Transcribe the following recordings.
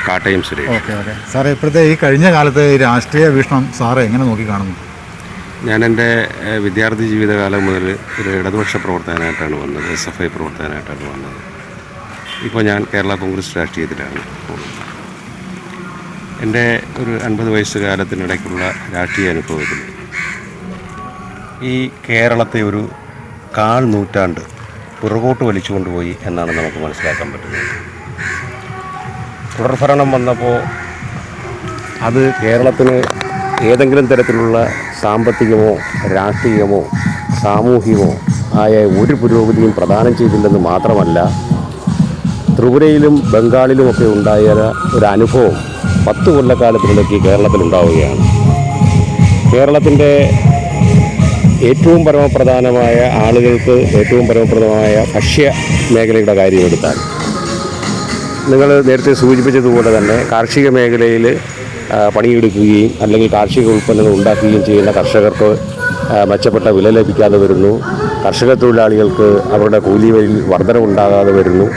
Kattayam Suresh. Okay സാറേ, ഇപ്പോഴത്തെ ഈ കഴിഞ്ഞ കാലത്തെ രാഷ്ട്രീയ വീക്ഷണം സാറ് എങ്ങനെ നോക്കി കാണുന്നു? ഞാൻ എൻ്റെ വിദ്യാർത്ഥി ജീവിതകാലം മുതൽ ഒരു ഇടതുപക്ഷ പ്രവർത്തകനായിട്ടാണ് വന്നത്, SFI പ്രവർത്തകനായിട്ടാണ് വന്നത്. ഇപ്പോൾ ഞാൻ കേരള കോൺഗ്രസ് രാഷ്ട്രീയത്തിലാണ് പോകുന്നത്. എൻ്റെ ഒരു 50 വയസ്സ് കാലത്തിനിടയ്ക്കുള്ള രാഷ്ട്രീയ അനുഭവത്തിൽ ഈ കേരളത്തെ ഒരു 1/4 നൂറ്റാണ്ട് പുറകോട്ട് വലിച്ചുകൊണ്ടുപോയി എന്നാണ് നമുക്ക് മനസ്സിലാക്കാൻ പറ്റുന്നത്. തുടർഭരണം വന്നപ്പോൾ അത് കേരളത്തിന് ഏതെങ്കിലും തരത്തിലുള്ള സാമ്പത്തികമോ രാഷ്ട്രീയമോ സാമൂഹികമോ ആയ ഒരു പുരോഗതിയും പ്രദാനം ചെയ്തില്ലെന്ന് മാത്രമല്ല, ത്രിപുരയിലും ബംഗാളിലുമൊക്കെ ഉണ്ടായ ഒരു അനുഭവം 10 കൊല്ലക്കാലത്തിനിടയ്ക്ക് കേരളത്തിലുണ്ടാവുകയാണ്. കേരളത്തിൻ്റെ ഏറ്റവും പരമപ്രധാനമായ ആളുകൾക്ക് ഏറ്റവും പരമപ്രദമായ ഭക്ഷ്യ മേഖലയുടെ കാര്യം എടുത്താൽ, നിങ്ങൾ നേരത്തെ സൂചിപ്പിച്ചതുപോലെ തന്നെ കാർഷിക മേഖലയിൽ പണിയെടുക്കുകയും അല്ലെങ്കിൽ കാർഷിക ഉൽപ്പന്നങ്ങൾ ഉണ്ടാക്കുകയും ചെയ്യുന്ന കർഷകർക്ക് മെച്ചപ്പെട്ട വില ലഭിക്കാതെ വരുന്നു. കർഷക തൊഴിലാളികൾക്ക് അവരുടെ കൂലി വരിയിൽ വർധനവുണ്ടാകാതെ വരുന്നു.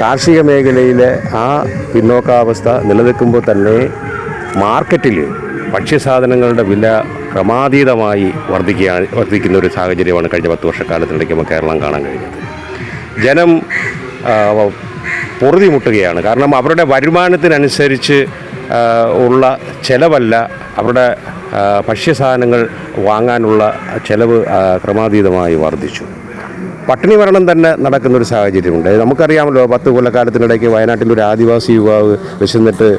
കാർഷിക മേഖലയിലെ ആ പിന്നോക്കാവസ്ഥ നിലനിൽക്കുമ്പോൾ തന്നെ മാർക്കറ്റിൽ ഭക്ഷ്യസാധനങ്ങളുടെ വില ക്രമാതീതമായി വർദ്ധിക്കുന്ന ഒരു സാഹചര്യമാണ് കഴിഞ്ഞ 10 വർഷക്കാലത്തിനിടയ്ക്ക് നമുക്ക് കേരളം കാണാൻ കഴിഞ്ഞത്. ജനം പൊറുതിമുട്ടുകയാണ്. കാരണം അവരുടെ വരുമാനത്തിനനുസരിച്ച് ഉള്ള ചിലവല്ല, അവരുടെ ഭക്ഷ്യസാധനങ്ങൾ വാങ്ങാനുള്ള ചിലവ് ക്രമാതീതമായി വർദ്ധിച്ചു. പട്ടിണി മരണം തന്നെ നടക്കുന്നൊരു സാഹചര്യമുണ്ട്. നമുക്കറിയാമല്ലോ, 10 കൊല്ലക്കാലത്തിനിടയ്ക്ക് വയനാട്ടിലൊരു ആദിവാസി യുവാവ് വിശന്നിട്ട്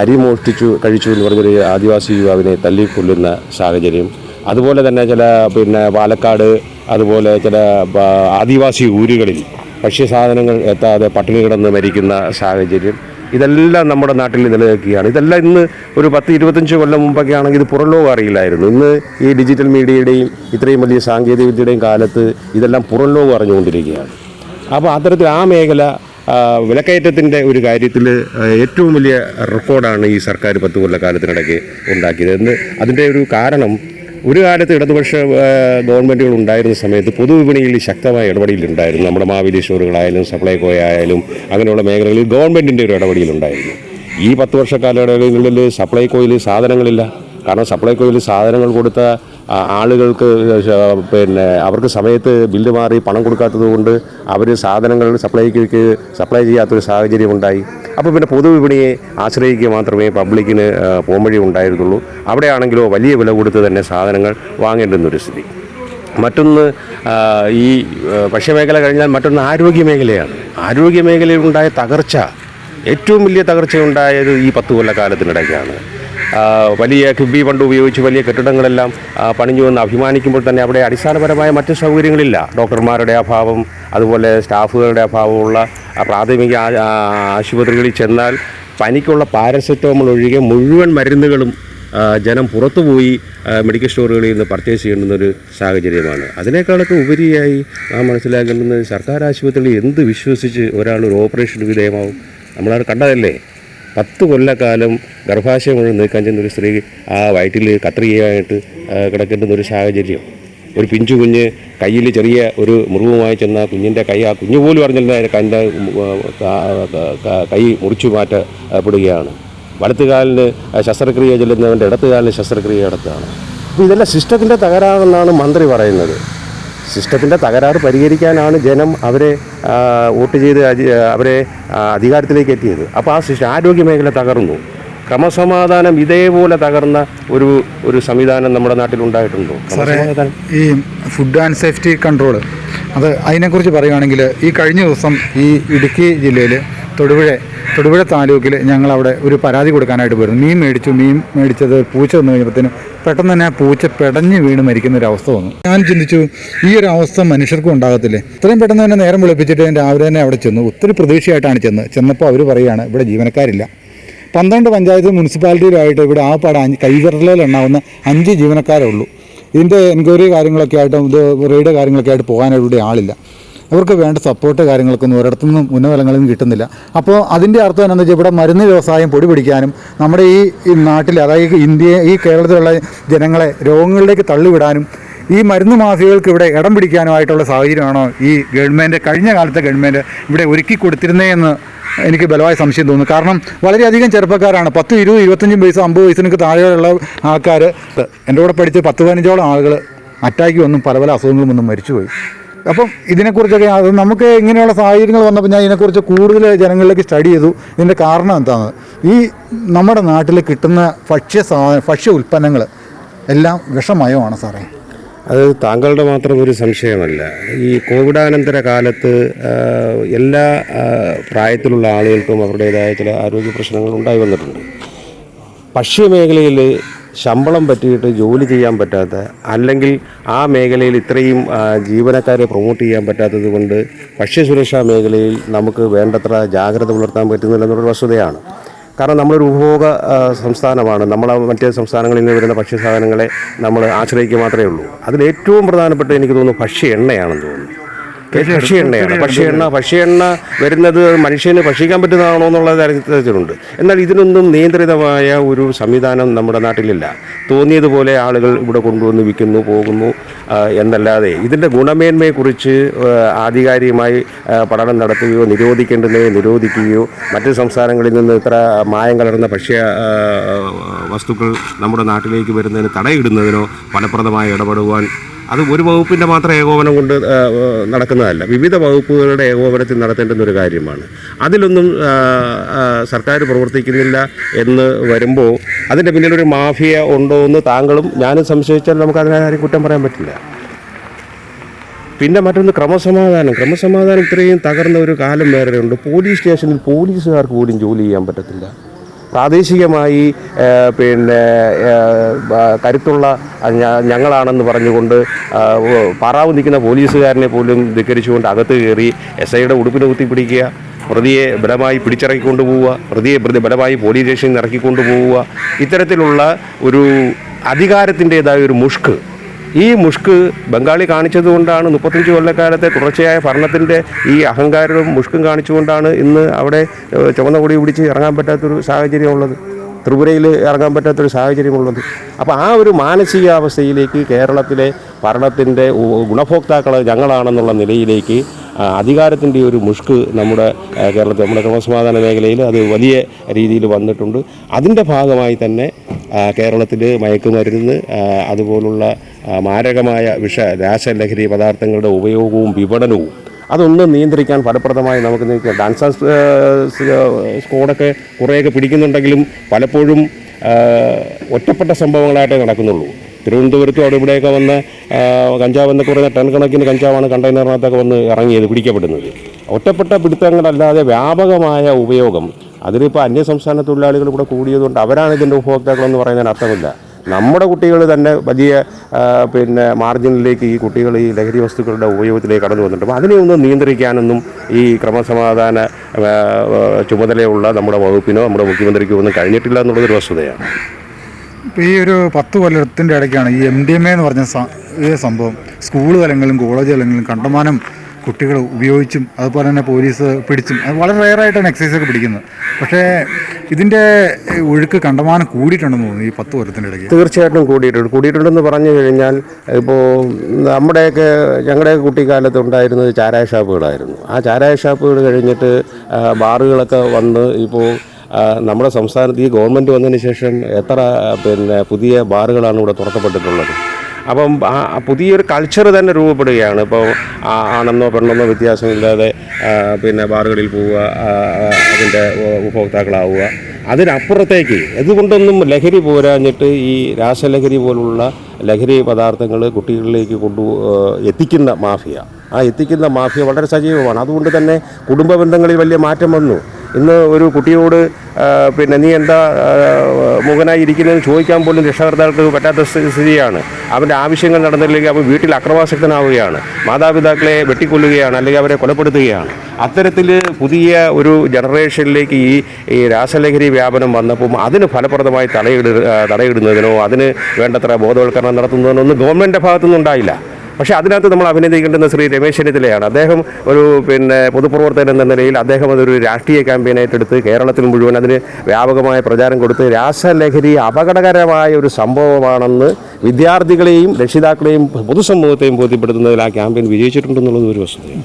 അരി മോഷ്ടിച്ചു കഴിച്ചു എന്ന് പറഞ്ഞൊരു ആദിവാസി യുവാവിനെ തല്ലിക്കൊല്ലുന്ന സാഹചര്യം. അതുപോലെ തന്നെ പാലക്കാട് അതുപോലെ ചില ആദിവാസി ഊരുകളിൽ ഭക്ഷ്യസാധനങ്ങൾ എത്താതെ പട്ടിണി കിടന്ന് മരിക്കുന്ന സാഹചര്യം. ഇതെല്ലാം നമ്മുടെ നാട്ടിൽ നിലനിൽക്കുകയാണ്. ഇതെല്ലാം ഇന്ന് ഒരു 10-25 കൊല്ലം മുമ്പൊക്കെ ആണെങ്കിൽ ഇത് പുറം ലോകം അറിയില്ലായിരുന്നു. ഇന്ന് ഈ ഡിജിറ്റൽ മീഡിയയുടെയും ഇത്രയും വലിയ സാങ്കേതിക വിദ്യയുടെയും കാലത്ത് ഇതെല്ലാം പുറം ലോകം അറിഞ്ഞുകൊണ്ടിരിക്കുകയാണ്. അപ്പോൾ അത്തരത്തിൽ ആ മേഖല വിലക്കയറ്റത്തിൻ്റെ ഒരു കാര്യത്തിൽ ഏറ്റവും വലിയ റെക്കോർഡാണ് ഈ സർക്കാർ 10 കൊല്ലക്കാലത്തിനിടയ്ക്ക് ഉണ്ടാക്കിയത്. അതിൻ്റെ ഒരു കാരണം, ഒരു കാലത്ത് ഇടതുപക്ഷ ഗവൺമെൻറ്റുകൾ ഉണ്ടായിരുന്ന സമയത്ത് പൊതുവിപണിയിൽ ശക്തമായ ഇടപെടലുണ്ടായിരുന്നു. നമ്മുടെ മാവേലി സ്റ്റോറുകളായാലും സപ്ലൈകോ ആയാലും അങ്ങനെയുള്ള മേഖലകളിൽ ഗവൺമെൻറ്റിൻ്റെ ഒരു ഇടപെടലുണ്ടായിരുന്നു. ഈ 10 വർഷക്കാലയളവിൽ സപ്ലൈകോയിൽ സാധനങ്ങളില്ല. കാരണം സപ്ലൈകോയിൽ സാധനങ്ങൾ കൊടുത്ത ആളുകൾക്ക് അവർക്ക് സമയത്ത് ബില്ല് മാറി പണം കൊടുക്കാത്തത് കൊണ്ട് അവർ സാധനങ്ങൾ സപ്ലൈക്ക് സപ്ലൈ ചെയ്യാത്തൊരു സാഹചര്യം ഉണ്ടായി. അപ്പോൾ പിന്നെ പൊതുവിപണിയെ ആശ്രയിക്കുക മാത്രമേ പബ്ലിക്കിന് പോംവഴി ഉണ്ടായിരുന്നുള്ളൂ. അവിടെയാണെങ്കിലോ വലിയ വില കൊടുത്ത് തന്നെ സാധനങ്ങൾ വാങ്ങേണ്ടുന്നൊരു സ്ഥിതി. മറ്റൊന്ന്, ഈ ഭക്ഷ്യമേഖല കഴിഞ്ഞാൽ മറ്റൊന്ന് ആരോഗ്യമേഖലയാണ്. ആരോഗ്യമേഖലയിലുണ്ടായ തകർച്ച, ഏറ്റവും വലിയ തകർച്ചയുണ്ടായത് ഈ 10 കൊല്ലക്കാലത്തിനിടയ്ക്കാണ്. വലിയ കിബി ഫണ്ട് ഉപയോഗിച്ച് വലിയ കെട്ടിടങ്ങളെല്ലാം പണിഞ്ഞു വന്ന് അഭിമാനിക്കുമ്പോൾ തന്നെ അവിടെ അടിസ്ഥാനപരമായ മറ്റ് സൗകര്യങ്ങളില്ല. ഡോക്ടർമാരുടെ അഭാവം, അതുപോലെ സ്റ്റാഫുകളുടെ അഭാവമുള്ള പ്രാഥമിക ആശുപത്രികളിൽ ചെന്നാൽ പനിക്കുള്ള പാരസെറ്റമോൾ ഒഴികെ മുഴുവൻ മരുന്നുകളും ജനം പുറത്തുപോയി മെഡിക്കൽ സ്റ്റോറുകളിൽ നിന്ന് പർച്ചേസ് ചെയ്യേണ്ടുന്നൊരു സാഹചര്യമാണ്. അതിനേക്കാളൊക്കെ ഉപരിയായി നാം മനസ്സിലാക്കേണ്ടുന്നത്, സർക്കാർ ആശുപത്രിയിൽ എന്ത് വിശ്വസിച്ച് ഒരാൾ ഒരു ഓപ്പറേഷന് വിധേയമാവും? നമ്മളത് കണ്ടതല്ലേ. 10 കൊല്ലക്കാലം ഗർഭാശയം മുഴുവൻ നീക്കാൻ ചെന്നൊരു സ്ത്രീ ആ വയറ്റിൽ കത്രികയായിട്ട് കിടക്കേണ്ടുന്നൊരു സാഹചര്യം. ഒരു പിഞ്ചു കുഞ്ഞ് കയ്യിൽ ചെറിയ ഒരു മുറിവുമായി ചെന്ന കുഞ്ഞിൻ്റെ കൈ, ആ കുഞ്ഞു പോലും അറിഞ്ഞില്ല എൻ്റെ കൈ മുറിച്ചു മാറ്റപ്പെടുകയാണ്. വലത്തുകാലിന് ശസ്ത്രക്രിയ ചെല്ലുന്നവൻ്റെ ഇടത്തുകാലിന് ശസ്ത്രക്രിയ നടത്തുകയാണ്. അപ്പോൾ ഇതെല്ലാം സിസ്റ്റത്തിൻ്റെ തകരാറെന്നാണ് മന്ത്രി പറയുന്നത്. സിസ്റ്റത്തിൻ്റെ തകരാറ് പരിഹരിക്കാനാണ് ജനം അവരെ വോട്ട് ചെയ്ത് അവരെ അധികാരത്തിലേക്ക് എത്തിയത്. അപ്പോൾ ആ ആരോഗ്യമേഖല തകർന്നു. ക്രമസമാധാനം ഇതേപോലെ തകർന്ന ഒരു സംവിധാനം നമ്മുടെ നാട്ടിലുണ്ടായിട്ടുണ്ടോ? ഈ ഫുഡ് ആൻഡ് സേഫ്റ്റി കൺട്രോൾ, അതിനെക്കുറിച്ച് പറയുകയാണെങ്കിൽ, ഈ കഴിഞ്ഞ ദിവസം ഈ ഇടുക്കി ജില്ലയിൽ തൊടുപുഴ താലൂക്കിൽ ഞങ്ങളവിടെ ഒരു പരാതി കൊടുക്കാനായിട്ട് പോയിരുന്നു. മീൻ മേടിച്ചത് പൂച്ച വന്നു കഴിഞ്ഞപ്പോഴത്തേനും പെട്ടെന്ന് തന്നെ ആ പൂച്ച പെടഞ്ഞ് വീണ് മരിക്കുന്നൊരവസ്ഥ വന്നു. ഞാൻ ചിന്തിച്ചു, ഈ ഒരു അവസ്ഥ മനുഷ്യർക്കും ഉണ്ടാകത്തില്ലേ? ഇത്രയും പെട്ടെന്ന് തന്നെ നേരം വിളിപ്പിച്ചിട്ട് രാവിലെ തന്നെ അവിടെ ചെന്നു. ഒത്തിരി പ്രതീക്ഷയായിട്ടാണ് ചെന്നപ്പോൾ അവർ പറയുകയാണ് ഇവിടെ ജീവനക്കാരില്ല. 12 പഞ്ചായത്ത് മുനിസിപ്പാലിറ്റിയിലായിട്ട് ഇവിടെ ആപ്പാടെ കൈവിരലിൽ എണ്ണാവുന്ന 5 ജീവനക്കാരേ ഉള്ളൂ. ഇതിൻ്റെ എൻക്വയറി കാര്യങ്ങളൊക്കെ ആയിട്ടും റെയ്ഡ് കാര്യങ്ങളൊക്കെ ആയിട്ട് പോകാനായിട്ട് ഇവിടെ ആളില്ല. അവർക്ക് വേണ്ട സപ്പോർട്ട് കാര്യങ്ങൾക്കൊന്നും ഒരിടത്തുനിന്നും ഉന്നതലങ്ങളിൽ നിന്ന് കിട്ടുന്നില്ല. അപ്പോൾ അതിൻ്റെ അർത്ഥം എന്താണെന്ന് വെച്ചാൽ ഇവിടെ മരുന്ന് വ്യവസായം പൊടി പിടിക്കാനും നമ്മുടെ ഈ നാട്ടിൽ, അതായത് ഈ കേരളത്തിലുള്ള ജനങ്ങളെ രോഗങ്ങളിലേക്ക് തള്ളിവിടാനും ഈ മരുന്ന് മാഫിയകൾക്ക് ഇവിടെ ഇടം പിടിക്കാനുമായിട്ടുള്ള സാഹചര്യമാണോ ഈ ഗവൺമെൻറ്, കഴിഞ്ഞ കാലത്തെ ഗവൺമെൻറ് ഇവിടെ ഒരുക്കി കൊടുത്തിരുന്നതെന്ന് എനിക്ക് ബലമായ സംശയം തോന്നുന്നു. കാരണം വളരെയധികം ചെറുപ്പക്കാരാണ്, 10, 20, 25 വയസ്സ് 50 വയസ്സിനൊക്കെ താഴെയുള്ള ആൾക്കാർ. എൻ്റെ കൂടെ പഠിച്ച് 10-15ഓളം ആളുകൾ അറ്റാക്ക് വന്നും പല പല അസുഖങ്ങളും വന്നും മരിച്ചുപോയി. അപ്പം ഇതിനെക്കുറിച്ചൊക്കെ അത് നമുക്ക് ഇങ്ങനെയുള്ള സാഹചര്യങ്ങൾ വന്നപ്പോൾ ഞാൻ ഇതിനെക്കുറിച്ച് കൂടുതൽ ജനങ്ങളിലേക്ക് സ്റ്റഡി ചെയ്തു. ഇതിൻ്റെ കാരണം എന്താണ്, ഈ നമ്മുടെ നാട്ടിൽ കിട്ടുന്ന ഭക്ഷ്യ ഉൽപ്പന്നങ്ങൾ എല്ലാം വിഷമയമാണ് സാറേ. അത് താങ്കളുടെ മാത്രം ഒരു സംശയമല്ല. ഈ കോവിഡാനന്തര കാലത്ത് എല്ലാ പ്രായത്തിലുള്ള ആളുകൾക്കും അവരുടേതായ ചില ആരോഗ്യ പ്രശ്നങ്ങൾ ഉണ്ടായി വന്നിട്ടുണ്ട്. ഭക്ഷ്യമേഖലയിൽ ശമ്പളം പറ്റിയിട്ട് ജോലി ചെയ്യാൻ പറ്റാത്ത, അല്ലെങ്കിൽ ആ മേഖലയിൽ ഇത്രയും ജീവനക്കാരെ പ്രൊമോട്ട് ചെയ്യാൻ പറ്റാത്തത് കൊണ്ട് ഭക്ഷ്യസുരക്ഷാ മേഖലയിൽ നമുക്ക് വേണ്ടത്ര ജാഗ്രത പുലർത്താൻ പറ്റുന്നില്ല എന്നുള്ളൊരു വസ്തുതയാണ്. കാരണം നമ്മളൊരു ഉപഭോഗ സംസ്ഥാനമാണ്. നമ്മൾ മറ്റ് സംസ്ഥാനങ്ങളിൽ നിന്ന് വരുന്ന ഭക്ഷ്യസാധനങ്ങളെ നമ്മൾ ആശ്രയിക്കുക മാത്രമേ ഉള്ളൂ. അതിലേറ്റവും പ്രധാനപ്പെട്ട എനിക്ക് തോന്നുന്നു ഭക്ഷ്യ എണ്ണയാണെന്ന് തോന്നുന്നു. ഭക്ഷ്യ എണ്ണ വരുന്നത് മനുഷ്യന് ഭക്ഷിക്കാൻ പറ്റുന്നതാണോ എന്നുള്ള തരത്തിലുണ്ട്. എന്നാൽ ഇതിനൊന്നും നിയന്ത്രിതമായ ഒരു സംവിധാനം നമ്മുടെ നാട്ടിലില്ല. തോന്നിയതുപോലെ ആളുകൾ ഇവിടെ കൊണ്ടുവന്ന് വിൽക്കുന്നു, പോകുന്നു എന്നല്ലാതെ ഇതിൻ്റെ ഗുണമേന്മയെക്കുറിച്ച് ആധികാരികമായി പഠനം നടത്തുകയോ നിരോധിക്കേണ്ടതിനെ നിരോധിക്കുകയോ മറ്റ് സംസ്ഥാനങ്ങളിൽ നിന്ന് ഇത്ര മായം കലർന്ന ഭക്ഷ്യ വസ്തുക്കൾ നമ്മുടെ നാട്ടിലേക്ക് വരുന്നതിന് തടയിടുന്നതിനോ ഫലപ്രദമായി ഇടപെടുവാൻ അത് ഒരു വകുപ്പിൻ്റെ മാത്രം ഏകോപനം കൊണ്ട് നടക്കുന്നതല്ല. വിവിധ വകുപ്പുകളുടെ ഏകോപനത്തിൽ നടത്തേണ്ടുന്ന ഒരു കാര്യമാണ്. അതിലൊന്നും സർക്കാർ പ്രവർത്തിക്കുന്നില്ല എന്ന് വരുമ്പോൾ അതിൻ്റെ പിന്നിലൊരു മാഫിയ ഉണ്ടോ എന്ന് താങ്കളും ഞാനും സംശയിച്ചാൽ നമുക്ക് അതിനാരും കുറ്റം പറയാൻ പറ്റില്ല. പിന്നെ മറ്റൊന്ന് ക്രമസമാധാനം ഇത്രയും തകർന്ന ഒരു കാലം വേറെ ഉണ്ട്. പോലീസ് സ്റ്റേഷനിൽ പോലീസുകാർക്ക് പോലും ജോലി ചെയ്യാൻ പറ്റത്തില്ല. പ്രാദേശികമായി കരുത്തുള്ള ഞങ്ങളാണെന്ന് പറഞ്ഞുകൊണ്ട് പാറാവ് നിൽക്കുന്ന പോലീസുകാരനെ പോലും ധിക്കരിച്ചുകൊണ്ട് അകത്ത് കയറി SIയുടെ ഉടുപ്പിന് കുത്തിപ്പിടിക്കുക, പ്രതിയെ ബലമായി പിടിച്ചിറക്കിക്കൊണ്ട് പോവുക, പ്രതിയെ ബലമായി പോലീസ് സ്റ്റേഷനിൽ ഇറക്കിക്കൊണ്ട് പോവുക. ഇത്തരത്തിലുള്ള ഒരു അധികാരത്തിൻ്റേതായ ഒരു മുഷ്ക്, ഈ മുഷ്ക് ബംഗാളി കാണിച്ചതുകൊണ്ടാണ് 35 കൊല്ലക്കാലത്തെ തുടർച്ചയായ ഭരണത്തിൻ്റെ ഈ അഹങ്കാരവും മുഷ്കും കാണിച്ചുകൊണ്ടാണ് ഇന്ന് അവിടെ ചുവന്ന കൊടി പിടിച്ച് ഇറങ്ങാൻ പറ്റാത്തൊരു സാഹചര്യമുള്ളത്, ത്രിപുരയിൽ ഇറങ്ങാൻ പറ്റാത്തൊരു സാഹചര്യമുള്ളത്. അപ്പോൾ ആ ഒരു മാനസികാവസ്ഥയിലേക്ക് കേരളത്തിലെ ഭരണത്തിൻ്റെ ഗുണഭോക്താക്കൾ ഞങ്ങളാണെന്നുള്ള നിലയിലേക്ക് അധികാരത്തിൻ്റെ ഒരു മുഷ്ക് നമ്മുടെ കേരളത്തിൽ, നമ്മുടെ ക്രമസമാധാന മേഖലയിൽ അത് വലിയ രീതിയിൽ വന്നിട്ടുണ്ട്. അതിൻ്റെ ഭാഗമായി തന്നെ കേരളത്തിൽ മയക്കുമരുന്ന് അതുപോലുള്ള മാരകമായ രാസലഹരി പദാർത്ഥങ്ങളുടെ ഉപയോഗവും വിപണനവും അതൊന്നും നിയന്ത്രിക്കാൻ ഫലപ്രദമായി നമുക്ക് നിൽക്കാം. ഡാൻസ് സ്ക്വാഡൊക്കെ കുറേയൊക്കെ പിടിക്കുന്നുണ്ടെങ്കിലും പലപ്പോഴും ഒറ്റപ്പെട്ട സംഭവങ്ങളായിട്ടേ നടക്കുന്നുള്ളൂ. തിരുവനന്തപുരത്തും അവിടെ ഇവിടെയൊക്കെ വന്ന് കഞ്ചാവ് എന്നൊക്കെ പറയുന്ന ടൺ കണക്കിന് കഞ്ചാവാണ് കണ്ടെയ്നറിനകത്തൊക്കെ വന്ന് ഇറങ്ങിയത്, പിടിക്കപ്പെടുന്നത്. ഒറ്റപ്പെട്ട പിടുത്തങ്ങളല്ലാതെ വ്യാപകമായ ഉപയോഗം, അതിലിപ്പോൾ അന്യസംസ്ഥാന തൊഴിലാളികൾ കൂടെ കൂടിയതുകൊണ്ട് അവരാണ് ഇതിൻ്റെ ഉപഭോക്താക്കളെന്ന് പറയുന്നതിന് അർത്ഥമില്ല. നമ്മുടെ കുട്ടികൾ തന്നെ വലിയ മാർജിനിലേക്ക് ഈ കുട്ടികൾ ഈ ലഹരി വസ്തുക്കളുടെ ഉപയോഗത്തിലേക്ക് കടന്നു വന്നിട്ടുണ്ട്. അപ്പോൾ അതിനെ ഒന്നും നിയന്ത്രിക്കാനൊന്നും ഈ ക്രമസമാധാന ചുമതലയുള്ള നമ്മുടെ വകുപ്പിനോ നമ്മുടെ മുഖ്യമന്ത്രിക്കോ ഒന്നും കഴിഞ്ഞിട്ടില്ല എന്നുള്ളതൊരു വസ്തുതയാണ്. ഇപ്പോൾ ഈ ഒരു 10 കൊല്ലത്തിൻ്റെ ഇടയ്ക്കാണ് ഈ MDMA എന്ന് പറഞ്ഞ ഈ സംഭവം സ്കൂൾ തലങ്ങളിലും കോളേജ് തലങ്ങളിലും കണ്ടമാനം കുട്ടികൾ ഉപയോഗിച്ചും അതുപോലെ തന്നെ പോലീസ് പിടിച്ചും, അത് വളരെ റെയറായിട്ടാണ് എക്സൈസൊക്കെ പിടിക്കുന്നത്. പക്ഷേ ഇതിൻ്റെ ഒഴുക്ക് കണ്ടമാനം കൂടിയിട്ടുണ്ടെന്ന് തോന്നുന്നു ഈ 10 കൊല്ലത്തിൻ്റെ ഇടയ്ക്ക്. തീർച്ചയായിട്ടും കൂടിയിട്ടുണ്ടെന്ന് പറഞ്ഞു കഴിഞ്ഞാൽ, ഇപ്പോൾ ഞങ്ങളുടെയൊക്കെ കുട്ടിക്കാലത്ത് ഉണ്ടായിരുന്നത് ചാരായ ഷാപ്പുകളായിരുന്നു. ആ ചാരായ ഷാപ്പുകൾ കഴിഞ്ഞിട്ട് ബാറുകളൊക്കെ വന്ന് ഇപ്പോൾ നമ്മുടെ സംസ്ഥാനത്ത് ഈ ഗവൺമെൻറ് വന്നതിന് ശേഷം എത്ര പുതിയ ബാറുകളാണ് ഇവിടെ തുറക്കപ്പെട്ടിട്ടുള്ളത്. അപ്പം പുതിയൊരു കൾച്ചർ തന്നെ രൂപപ്പെടുകയാണ്. ഇപ്പോൾ ആണെന്നോ പെണ്ണെന്നോ വ്യത്യാസമില്ലാതെ ബാറുകളിൽ പോവുക, അതിൻ്റെ ഉപഭോക്താക്കളാവുക. അതിനപ്പുറത്തേക്ക് ഇതുകൊണ്ടൊന്നും ലഹരി പോരാഞ്ഞിട്ട് ഈ രാസലഹരി പോലുള്ള ലഹരി പദാർത്ഥങ്ങൾ കുട്ടികളിലേക്ക് എത്തിക്കുന്ന മാഫിയ വളരെ സജീവമാണ്. അതുകൊണ്ട് തന്നെ കുടുംബ ബന്ധങ്ങളിൽ വലിയ മാറ്റം വന്നു. ഇന്ന് ഒരു കുട്ടിയോട് നീ എന്താ മുഖനായി ഇരിക്കുന്നതെന്ന് ചോദിക്കാൻ പോലും രക്ഷകർത്താക്കൾക്ക് പറ്റാത്ത സ്ഥിതിയാണ്. അവൻ്റെ ആവശ്യങ്ങൾ നടന്നില്ലെങ്കിൽ അവൻ വീട്ടിൽ അക്രമാസക്തനാവുകയാണ്, മാതാപിതാക്കളെ വെട്ടിക്കൊല്ലുകയാണ്, അല്ലെങ്കിൽ അവരെ കൊലപ്പെടുത്തുകയാണ്. അത്തരത്തിൽ പുതിയ ഒരു ജനറേഷനിലേക്ക് ഈ രാസലഹരി വ്യാപനം വന്നപ്പോൾ അതിന് ഫലപ്രദമായി തടയിടുന്നതിനോ അതിന് വേണ്ടത്ര ബോധവൽക്കരണം നടത്തുന്നതിനോ ഒന്നും ഗവൺമെൻറ്റിൻ്റെ ഭാഗത്തുനിന്നും ഉണ്ടായില്ല. പക്ഷേ അതിനകത്ത് നമ്മൾ അഭിനന്ദിക്കേണ്ടുന്ന ശ്രീ രമേശ് ചെന്നിത്തലയാണ്. അദ്ദേഹം ഒരു പൊതുപ്രവർത്തകൻ എന്ന നിലയിൽ അദ്ദേഹം അതൊരു രാഷ്ട്രീയ ക്യാമ്പയിനായിട്ടെടുത്ത് കേരളത്തിൽ മുഴുവൻ അതിന് വ്യാപകമായ പ്രചാരം കൊടുത്ത് രാസലഹരി അപകടകരമായ ഒരു സംഭവമാണെന്ന് വിദ്യാർത്ഥികളെയും രക്ഷിതാക്കളെയും പൊതുസമൂഹത്തെയും ബോധ്യപ്പെടുത്തുന്നതിൽ ആ ക്യാമ്പയിൻ വിജയിച്ചിട്ടുണ്ടെന്നുള്ളത് ഒരു വസ്തുതയാണ്.